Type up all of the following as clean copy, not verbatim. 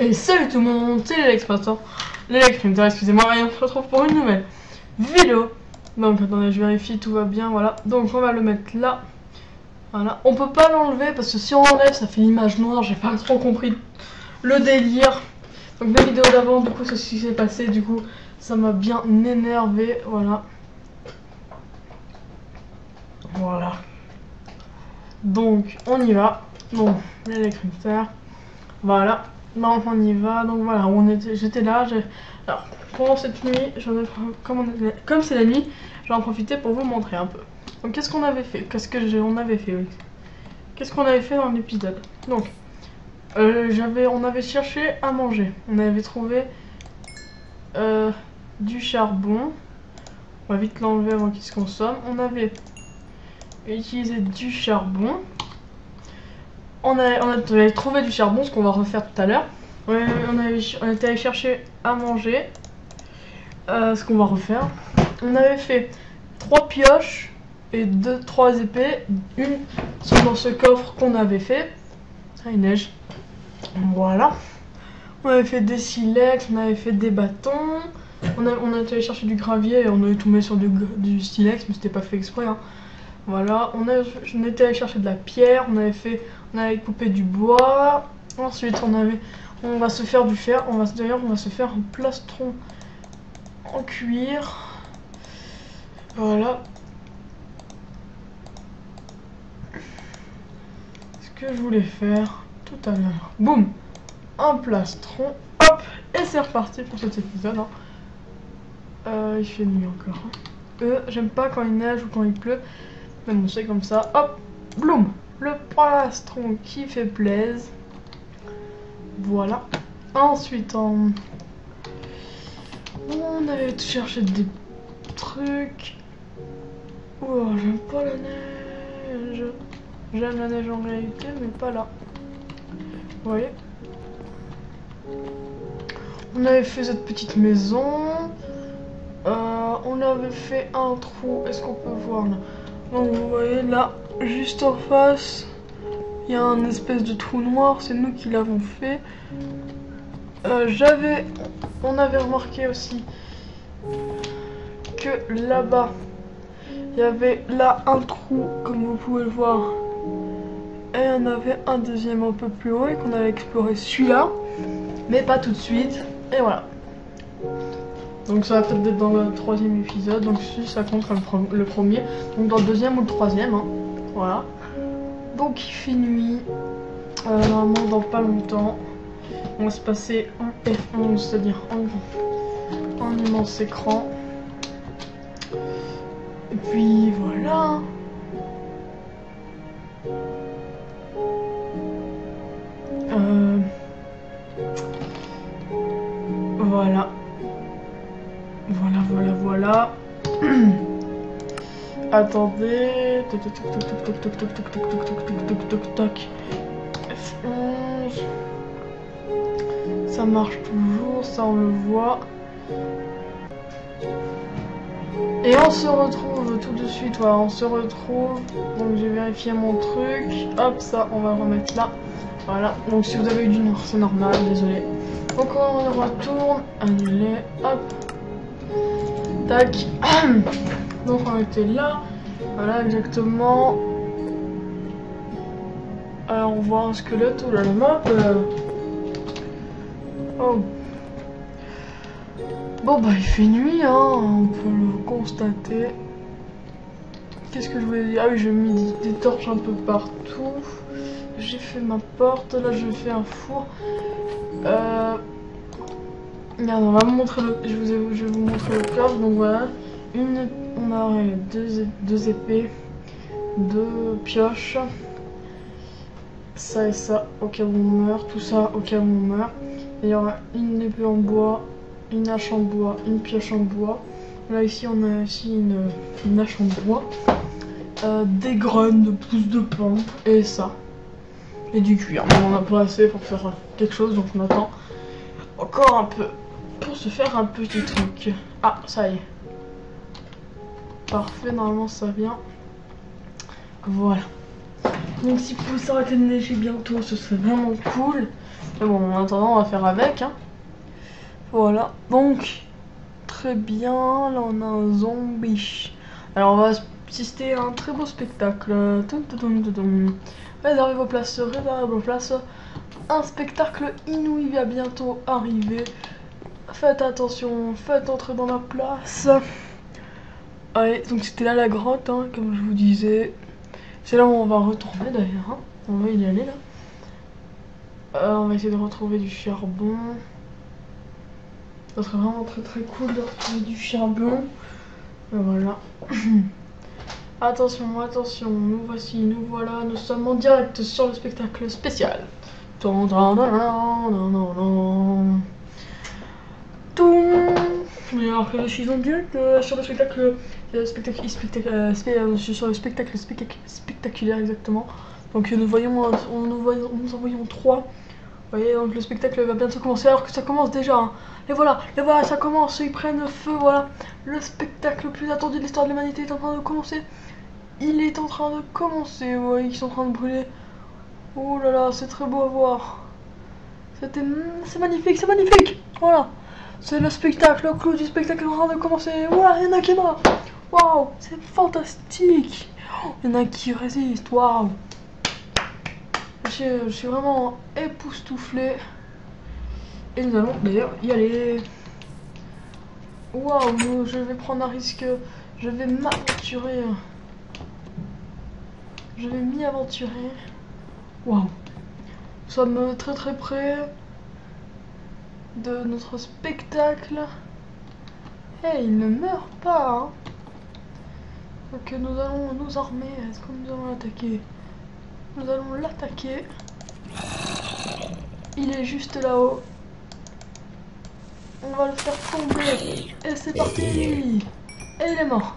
Et salut tout le monde, c'est l'Electprinter, excusez-moi, on se retrouve pour une nouvelle vidéo. Donc attendez, je vérifie, tout va bien, voilà. Donc on va le mettre là. Voilà, on peut pas l'enlever parce que si on enlève, ça fait l'image noire, j'ai pas trop compris le délire. Donc la vidéo d'avant, du coup, c'est ce qui s'est passé, du coup, ça m'a bien énervé, voilà. Voilà. Donc on y va. Bon, l'Electprinter, voilà. Non, on y va, donc voilà, j'étais là, alors, pendant cette nuit, comme c'est la nuit, j'en ai profité pour vous montrer un peu. Donc qu'est-ce qu'on avait fait? On avait fait, oui. Qu'est-ce qu'on avait fait dans l'épisode? Donc, on avait cherché à manger, on avait trouvé du charbon, on va vite l'enlever avant qu'il se consomme, on avait utilisé du charbon, on avait trouvé du charbon, ce qu'on va refaire tout à l'heure. On était allé chercher à manger, ce qu'on va refaire. On avait fait 3 pioches et 3 épées. Une sont dans ce coffre qu'on avait fait. Ah, il neige. Voilà. On avait fait des silex, on avait fait des bâtons. On a été allé chercher du gravier et on avait tout mis sur du silex, mais c'était pas fait exprès. Hein. Voilà. On était allé chercher de la pierre. On avait coupé du bois. Ensuite, on va se faire du fer. D'ailleurs, on va se faire un plastron en cuir. Voilà. Ce que je voulais faire tout à l'heure. Boum, un plastron. Hop, et c'est reparti pour cet épisode. Hein. Il fait nuit encore. Hein. J'aime pas quand il neige ou quand il pleut. Mais bon, c'est comme ça. Hop, bloum, le plastron qui fait plaisir. Voilà. Ensuite, on avait cherché des trucs. Oh, j'aime pas la neige. J'aime la neige en réalité, mais pas là. Vous voyez? On avait fait cette petite maison. On avait fait un trou. Est-ce qu'on peut voir là? Donc vous voyez là, juste en face, il y a un espèce de trou noir. C'est nous qui l'avons fait. On avait remarqué aussi que là-bas, il y avait là un trou, comme vous pouvez le voir, et on avait un deuxième un peu plus haut et qu'on avait exploré celui-là, mais pas tout de suite. Et voilà. Donc ça va peut-être être dans le 3e épisode, donc si ça compte comme le premier, donc dans le 2e ou le 3e. Hein. Voilà. Donc il fait nuit, normalement dans pas longtemps. On va se passer en F11, c'est-à-dire en immense écran. Et puis voilà. Voilà. Voilà. Attendez. Toc. F11. Ça marche toujours, ça on le voit. Et on se retrouve tout de suite, voilà, on se retrouve. Donc j'ai vérifié mon truc. Hop, ça, on va le remettre là. Voilà, donc si vous avez eu du noir, c'est normal, désolé. Donc on retourne, annuler, hop. Tac. Donc on était là. Voilà, exactement. Alors on voit un squelette, ou la map. Oh. Bon bah il fait nuit, hein, on peut le constater. Qu'est-ce que je voulais dire? Ah oui, j'ai mis des torches un peu partout. J'ai fait ma porte, là je fais un four. Regarde, on va vous montrer je vais vous montrer le coffre. Donc voilà, on a deux épées, 2 pioches. Ça et ça au cas où on meurt, tout ça au cas où on meurt. Et il y aura une épée en bois, une hache en bois, une pioche en bois. Là ici on a aussi une hache en bois, des graines de pousses de pain et ça. Et du cuir. Mais on a pas assez pour faire quelque chose, donc on attend encore un peu pour se faire un petit truc. Ah, ça y est. Parfait, normalement ça vient. Voilà. Donc s'il pouvait s'arrêter de neiger bientôt, ce serait vraiment cool. Mais bon, en attendant, on va faire avec. Hein. Voilà. Donc, très bien. Là, on a un zombie. Alors, on va assister à un très beau spectacle. Réservez vos places, réservez vos places. Un spectacle inouï va bientôt arriver. Faites attention, faites entrer dans la place. Allez, donc c'était là la grotte, hein, comme je vous disais. C'est là où on va retourner d'ailleurs. Hein. On va y aller là. On va essayer de retrouver du charbon. Ça serait vraiment très très cool de retrouver du charbon. Et voilà. Attention, attention, nous voici, nous voilà, nous sommes en direct sur le spectacle spécial. Mais alors que je suis en direct sur le spectacle, sur le spectacle spectaculaire exactement. Donc nous envoyons 3. Vous voyez, donc le spectacle va bientôt commencer alors que ça commence déjà. Hein. Et voilà, ça commence, ils prennent feu, voilà. Le spectacle le plus attendu de l'histoire de l'humanité est en train de commencer. Il est en train de commencer, vous voyez, ils sont en train de brûler. Oh là là, c'est très beau à voir. C'est magnifique, c'est magnifique. Voilà. C'est le spectacle, le clou du spectacle est en train de commencer. Voilà, il y en a qui est mort. Waouh, c'est fantastique. Il y en a qui résistent, waouh. Je suis vraiment époustouflé. Et nous allons d'ailleurs y aller. Waouh, je vais prendre un risque. Je vais m'aventurer. Je vais m'y aventurer. Waouh. Nous sommes très très près de notre spectacle. Hey, il ne meurt pas. Hein. Donc nous allons nous armer. Est-ce que nous allons l'attaquer? Nous allons l'attaquer. Il est juste là-haut. On va le faire tomber. Et c'est parti. Et il est mort.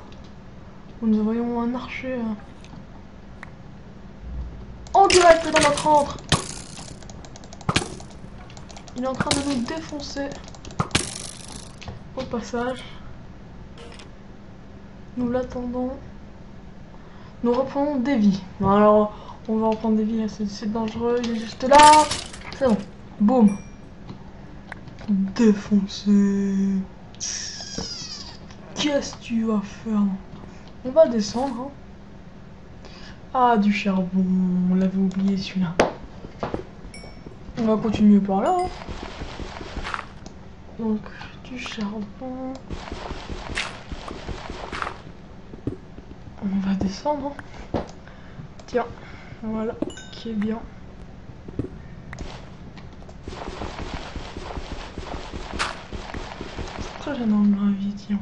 Nous voyons un archer. En direct dans notre antre. Il est en train de nous défoncer. Au passage. Nous l'attendons. Nous reprenons des vies. Alors, on va reprendre des vies. C'est dangereux. Il est juste là. C'est bon. Boum. Défoncé. Qu'est-ce que tu vas faire? On va descendre. Hein. Ah, du charbon. On l'avait oublié celui-là. On va continuer par là. Hein. Donc, du charbon. On va descendre. Hein. Tiens, voilà, qui est bien. C'est très gênant le gravier, tiens.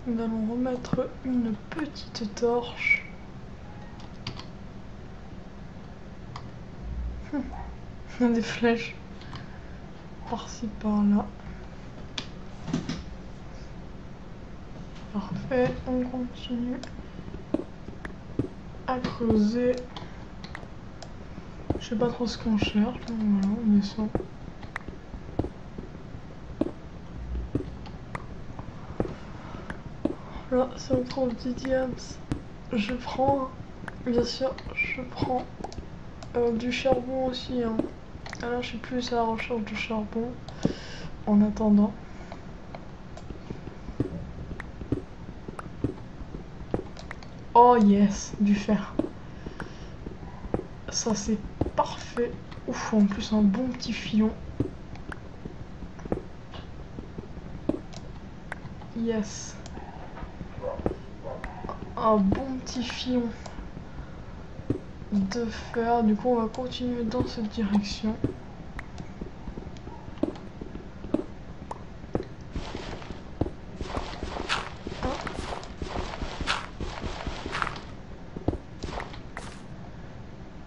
Nous allons remettre une petite torche. On a des flèches par-ci par-là. Parfait, on continue à creuser. Je sais pas trop ce qu'on cherche, donc voilà, on descend. Là, si on trouve des diams, je prends, bien sûr, je prends du charbon aussi. Hein. Là, je suis plus à la recherche du charbon en attendant. Oh yes, du fer. Ça, c'est parfait. Ouf, en plus, un bon petit filon. Yes. Un bon petit filon de fer. Du coup, on va continuer dans cette direction.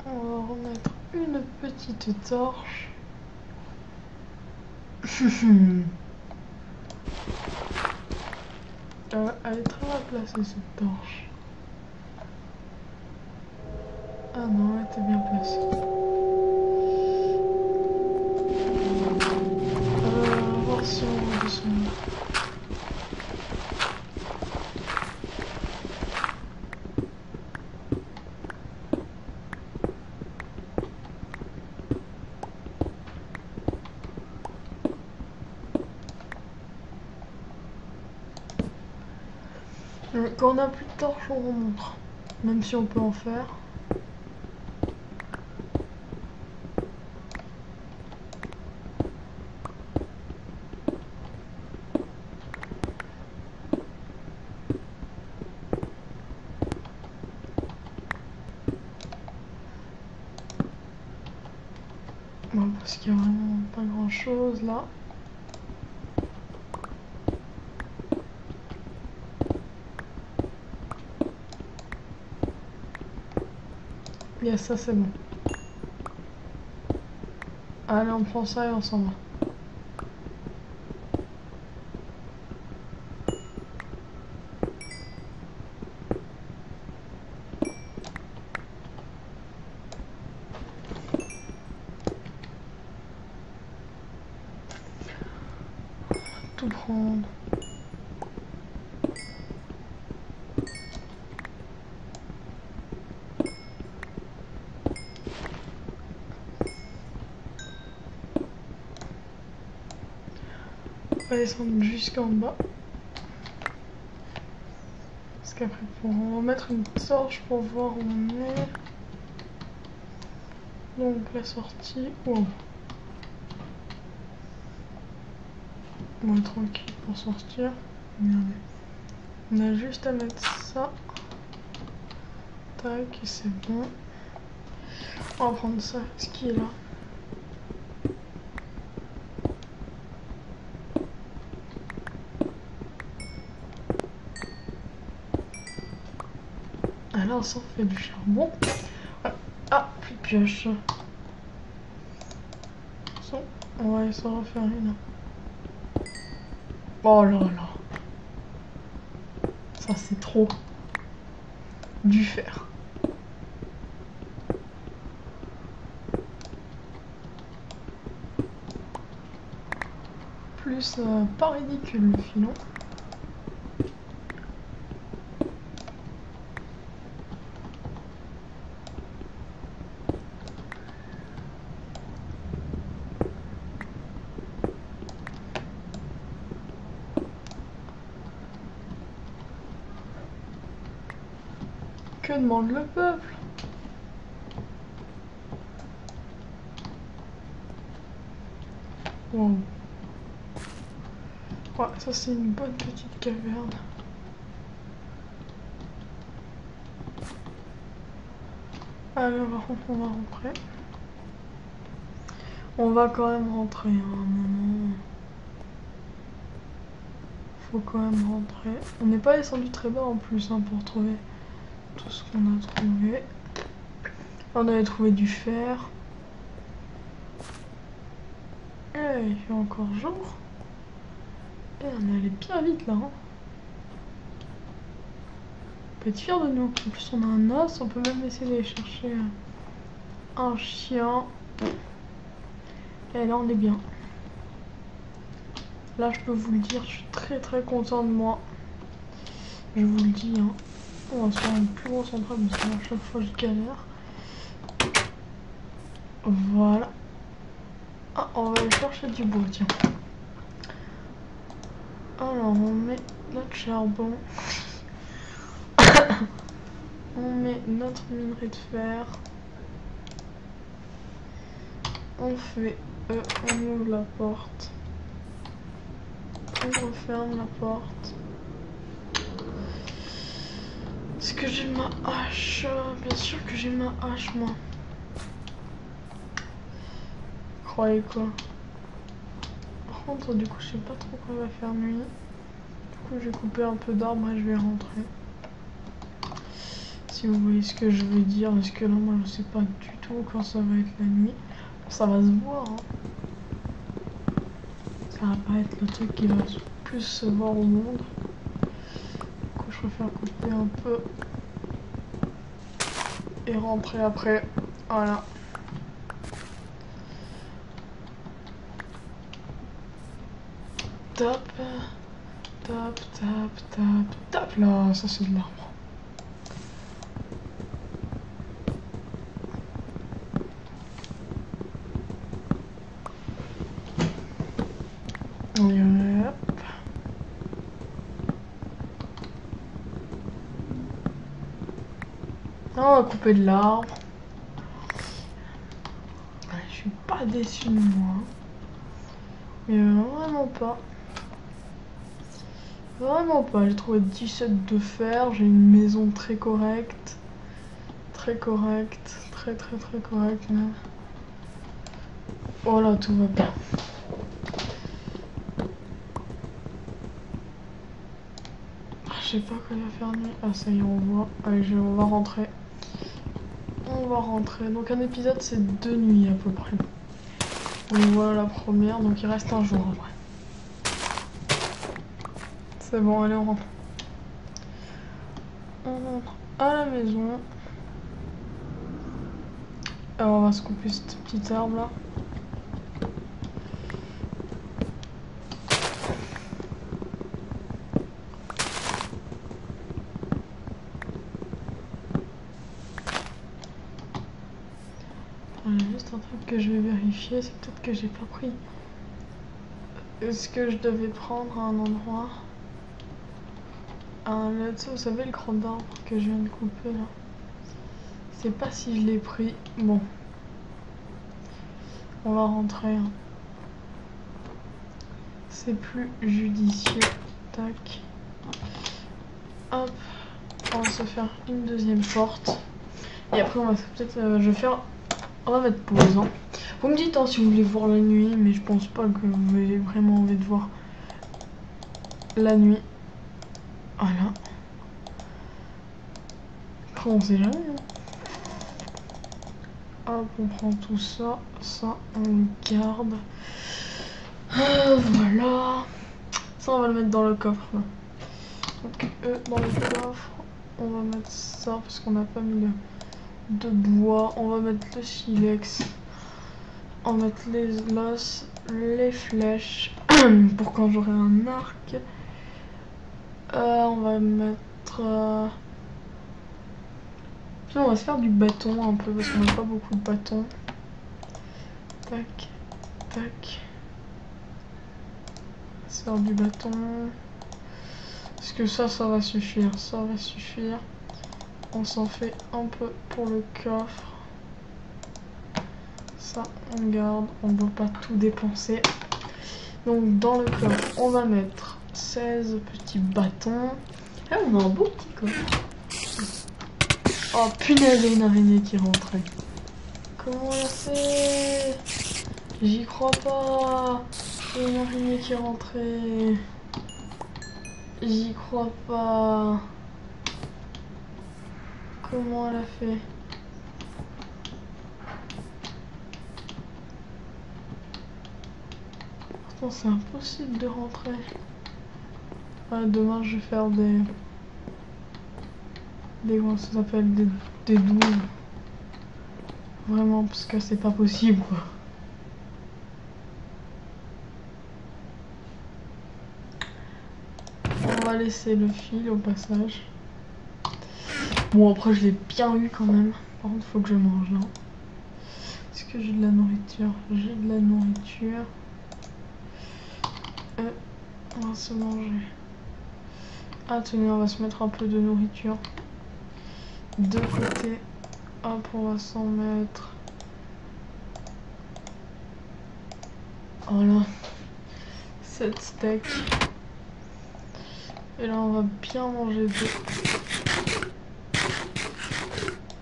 On va remettre une petite torche. Elle est très mal placée cette torche. Ah non, elle était bien placée. On va voir si on redescend. Quand on a plus de torches, on remonte. Même si on peut en faire. Bon, parce qu'il y a vraiment pas grand chose là. Et ça c'est bon. Allez, on prend ça et on s'en va. Tout prendre. On va descendre jusqu'en bas. Parce qu'après, on va mettre une torche pour voir où on est. Donc la sortie ou en bas. On va être tranquille pour sortir. Regardez. On a juste à mettre ça. Tac, et c'est bon. On va prendre ça, ce qui est là. Ah là, on s'en fait du charbon. Ah, plus de pioche. On va s'en refaire une. Oh là là. Ça, c'est trop. Du fer. Plus pas ridicule le filon. Que demande le peuple? Wow. Ouais, ça c'est une bonne petite caverne. Alors par contre on va rentrer. On va quand même rentrer à un moment. Faut quand même rentrer. On n'est pas descendu très bas en plus hein, pour trouver tout ce qu'on a trouvé. On avait trouvé du fer. Et il fait encore jour. Et on allait bien vite là. Hein. On peut être fier de nous. En plus on a un os, on peut même essayer d'aller chercher un chien. Et là on est bien. Là je peux vous le dire, je suis très content de moi. Je vous le dis hein. On va se faire une plus grosse entrée parce que à chaque fois je galère. Voilà. Ah, on va aller chercher du bois, tiens. Alors, on met notre charbon. On met notre minerai de fer. On fait... on ouvre la porte. On referme la porte. Est-ce que j'ai ma hache? Bien sûr que j'ai ma hache, moi. Croyez quoi? Par contre, du coup, je sais pas trop quand il va faire nuit. Du coup, j'ai coupé un peu d'arbre et je vais rentrer. Si vous voyez ce que je veux dire, parce que là, moi, je sais pas du tout quand ça va être la nuit. Ça va se voir, hein. Ça va pas être le truc qui va plus se voir au monde. je préfère couper un peu et rentrer après. Voilà. Top, top, top, top, top. Là, ça c'est de l'arbre. Et hop. On va couper de l'arbre. Je suis pas déçue de moi. Mais vraiment pas. Vraiment pas. J'ai trouvé 17 de fer. J'ai une maison très correcte. Très correcte. Très correcte même. Voilà, tout va bien. Je sais pas quand il va faire nuit. Ah ça y est, on voit. Allez, on va rentrer. On va rentrer. Donc un épisode c'est 2 nuits à peu près. Donc voilà la première. Donc il reste un jour en vrai. C'est bon, allez on rentre. On rentre à la maison. Alors on va se couper ce petit arbre là. Juste un truc que je vais vérifier, c'est peut-être que j'ai pas pris. Est-ce que je devais prendre un endroit? Là-dessus, vous savez le grand arbre que je viens de couper là? Je sais pas si je l'ai pris. Bon. On va rentrer. Hein. C'est plus judicieux. Tac. Hop. On va se faire une deuxième porte. Et après on va peut-être... je vais faire... On va mettre pause. Hein. Vous me dites hein, si vous voulez voir la nuit, mais je pense pas que vous avez vraiment envie de voir la nuit. Voilà. Après on sait jamais. Hein. Hop, on prend tout ça. Ça, on le garde. Voilà. Ça, on va le mettre dans le coffre. Là. Donc, dans le coffre, on va mettre ça parce qu'on n'a pas mis de bois. On va mettre le silex. On va mettre les l'os, les flèches pour quand j'aurai un arc. On va mettre... Puis on va se faire du bâton un peu parce qu'on n'a pas beaucoup de bâtons. Tac, tac. On va se faire du bâton. Parce que ça va suffire. Ça va suffire. On s'en fait un peu pour le coffre. Ça, on garde. On ne doit pas tout dépenser. Donc dans le coffre, on va mettre 16 petits bâtons. Ah, on a un beau petit coffre. Oh punaise, il y a une araignée qui rentrait. Comment on a fait? J'y crois pas. Il y a une araignée qui est rentrée. J'y crois pas. Comment elle a fait? Pourtant c'est impossible de rentrer. Ouais, demain je vais faire des comment ça s'appelle, des 12. Vraiment parce que c'est pas possible quoi. On va laisser le fil au passage. Bon après je l'ai bien eu quand même. Par contre faut que je mange là. Est-ce que j'ai de la nourriture? J'ai de la nourriture. On va se manger. Ah tenez, on va se mettre un peu de nourriture. De côté. Hop, on va s'en mettre. Voilà. 7 steaks. Et là on va bien manger 2.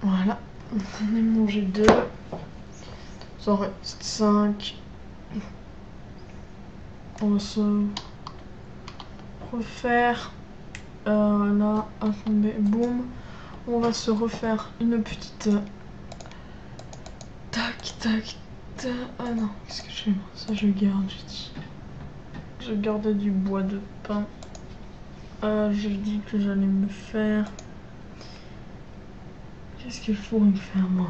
Voilà. On a mangé 2. Ça reste 5. On va se refaire. Là, attendez, boum. On va se refaire une petite... Tac, tac, tac. Ah non, qu'est-ce que je fais? Ça, je garde, j'ai dit. Je garde du bois de pain. J'ai dit que j'allais me faire... Qu'est-ce qu'il faut me faire, moi?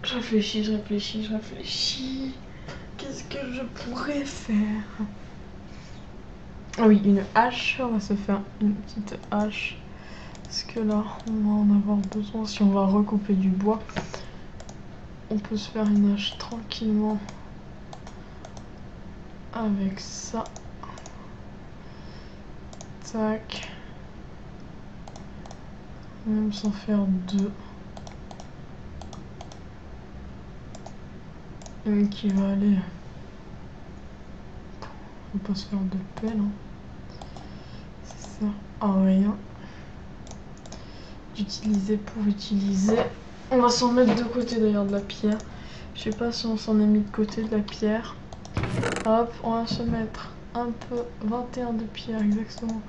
Je réfléchis. Qu'est-ce que je pourrais faire? Ah oui, une hache. On va se faire une petite hache. Parce que là, on va en avoir besoin. Si on va recouper du bois, on peut se faire une hache tranquillement. Avec ça. Tac. Même sans faire deux. Une qui va aller. On va pas se faire de pelle. Hein. Ça sert à rien. D'utiliser pour utiliser. On va s'en mettre de côté d'ailleurs de la pierre. Je sais pas si on s'en est mis de côté de la pierre. Hop, on va se mettre un peu 21 de pierre exactement.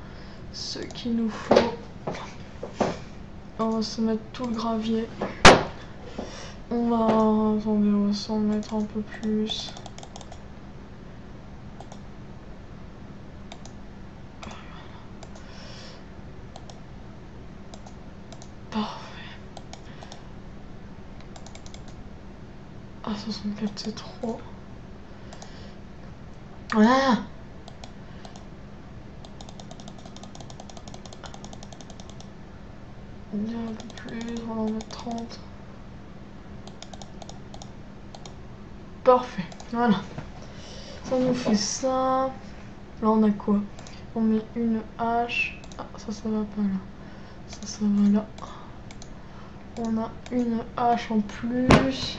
Ce qu'il nous faut. On va se mettre tout le gravier. On va... Attendez, on va s'en mettre un peu plus. Parfait. Ah, 64 c'est trop. Ah! Un peu plus, on va en mettre 30. Parfait, voilà. Ça nous fait ça. Là on a quoi? On met une hache. Ah, ça va pas là. Ça va là. On a une hache en plus.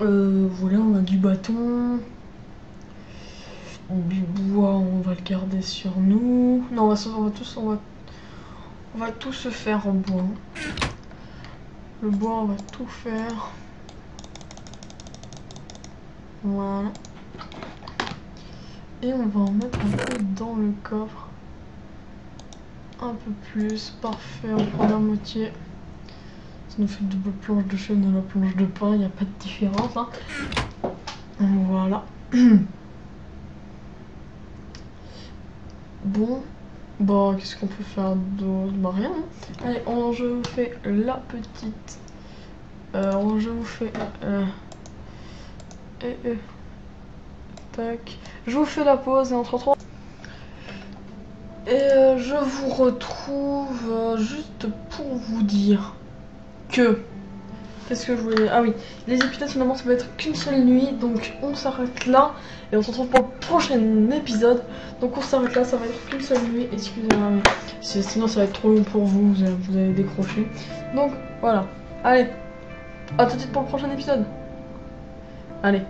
Voilà, on a du bâton. Du bois, on va le garder sur nous. Non, on va tout se faire en bois. Le bois, on va tout faire. Voilà. Et on va en mettre un peu dans le coffre. Un peu plus. Parfait, on prend la moitié. Ça nous fait double planche de chêne et la planche de pain, il n'y a pas de différence. Hein. Voilà. Bon. Bon, qu'est-ce qu'on peut faire d'autre? Bah rien. Hein. Allez, je vous fais la petite. Je vous fais... Tac. Je vous fais la pause et on se retrouve. Et je vous retrouve juste pour vous dire que... Qu'est-ce que je voulais... Ah oui, les épisodes finalement ça va être qu'une seule nuit, donc on s'arrête là. Et on se retrouve pour le prochain épisode. Donc on s'arrête là, ça va être qu'une seule nuit. Excusez-moi, mais sinon ça va être trop long pour vous, vous allez décrocher. Donc voilà, allez, à tout de suite pour le prochain épisode. Allez.